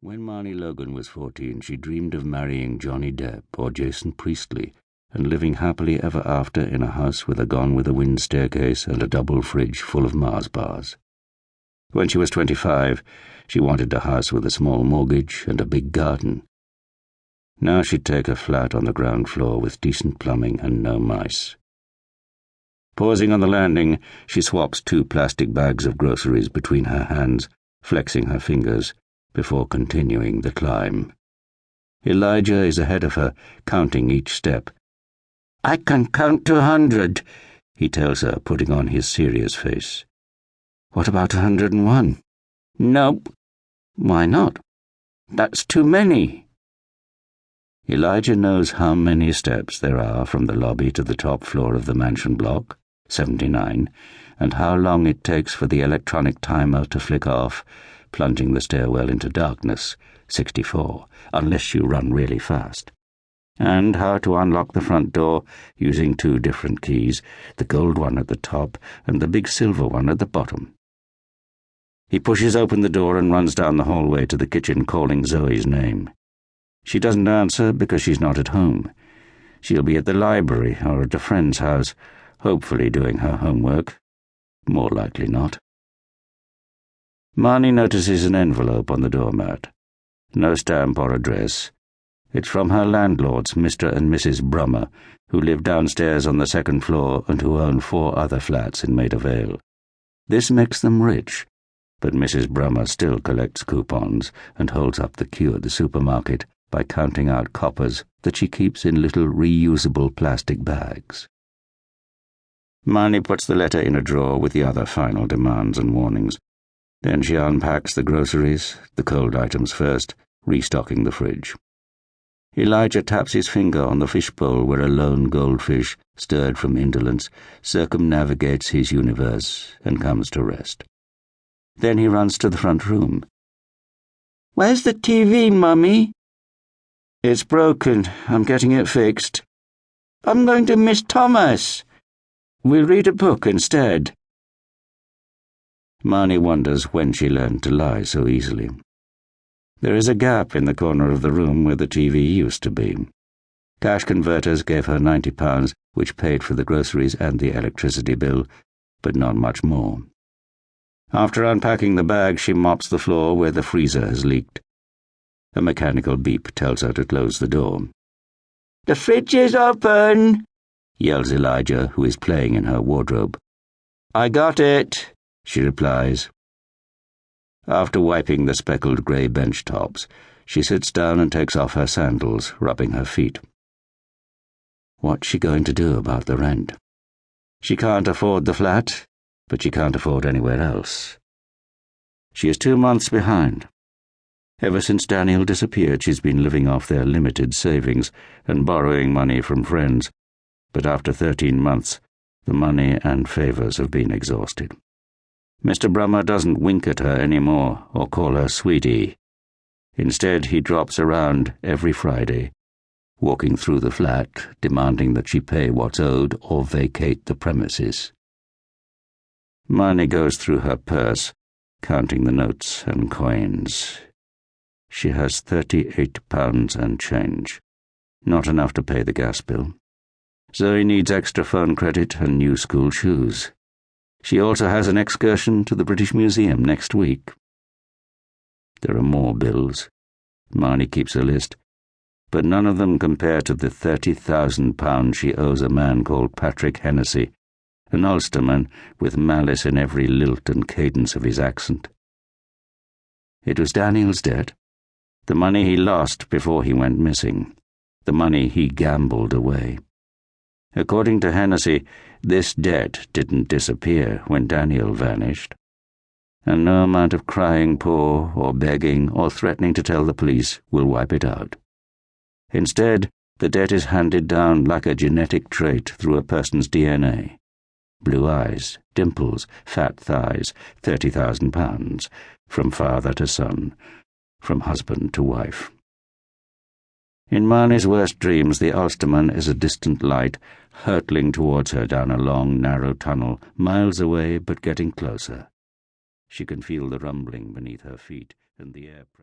When Marnie Logan was 14, she dreamed of marrying Johnny Depp or Jason Priestley and living happily ever after in a house with a gone-with-the-wind staircase and a double fridge full of Mars bars. When she was 25, she wanted a house with a small mortgage and a big garden. Now she'd take a flat on the ground floor with decent plumbing and no mice. Pausing on the landing, she swaps 2 plastic bags of groceries between her hands, flexing her fingers, before continuing the climb. Elijah is ahead of her, counting each step. "I can count to 100, he tells her, putting on his serious face. "What about 101? "Nope." "Why not?" "That's too many." Elijah knows how many steps there are from the lobby to the top floor of the mansion block, 79, and how long it takes for the electronic timer to flick off, plunging the stairwell into darkness, 64, unless you run really fast, and how to unlock the front door using 2 different keys, the gold one at the top and the big silver one at the bottom. He pushes open the door and runs down the hallway to the kitchen, calling Zoe's name. She doesn't answer because she's not at home. She'll be at the library or at a friend's house, hopefully doing her homework. More likely not. Marnie notices an envelope on the doormat. No stamp or address. It's from her landlords, Mr. and Mrs. Brummer, who live downstairs on the 2nd floor and who own 4 other flats in Maida Vale. This makes them rich, but Mrs. Brummer still collects coupons and holds up the queue at the supermarket by counting out coppers that she keeps in little reusable plastic bags. Marnie puts the letter in a drawer with the other final demands and warnings. Then she unpacks the groceries, the cold items first, restocking the fridge. Elijah taps his finger on the fishbowl where a lone goldfish, stirred from indolence, circumnavigates his universe and comes to rest. Then he runs to the front room. "Where's the TV, Mummy?" "It's broken. I'm getting it fixed." "I'm going to miss Thomas." "We'll read a book instead." Marnie wonders when she learned to lie so easily. There is a gap in the corner of the room where the TV used to be. Cash converters gave her £90, which paid for the groceries and the electricity bill, but not much more. After unpacking the bag, she mops the floor where the freezer has leaked. A mechanical beep tells her to close the door. "The fridge is open," yells Elijah, who is playing in her wardrobe. "I got it," she replies. After wiping the speckled grey bench tops, she sits down and takes off her sandals, rubbing her feet. What's she going to do about the rent? She can't afford the flat, but she can't afford anywhere else. She is 2 months behind. Ever since Daniel disappeared, she's been living off their limited savings and borrowing money from friends, but after 13 months, the money and favours have been exhausted. Mr. Brummer doesn't wink at her anymore or call her sweetie. Instead, he drops around every Friday, walking through the flat, demanding that she pay what's owed or vacate the premises. Marnie goes through her purse, counting the notes and coins. She has £38 and change, not enough to pay the gas bill. Zoe needs extra phone credit and new school shoes. She also has an excursion to the British Museum next week. There are more bills. Marnie keeps a list, but none of them compare to the £30,000 she owes a man called Patrick Hennessy, an Ulsterman with malice in every lilt and cadence of his accent. It was Daniel's debt, the money he lost before he went missing, the money he gambled away. According to Hennessy, this debt didn't disappear when Daniel vanished, and no amount of crying poor or begging or threatening to tell the police will wipe it out. Instead, the debt is handed down like a genetic trait through a person's DNA. Blue eyes, dimples, fat thighs, £30,000, from father to son, from husband to wife. In Marnie's worst dreams, the Ulsterman is a distant light, hurtling towards her down a long, narrow tunnel, miles away but getting closer. She can feel the rumbling beneath her feet and the air pressure.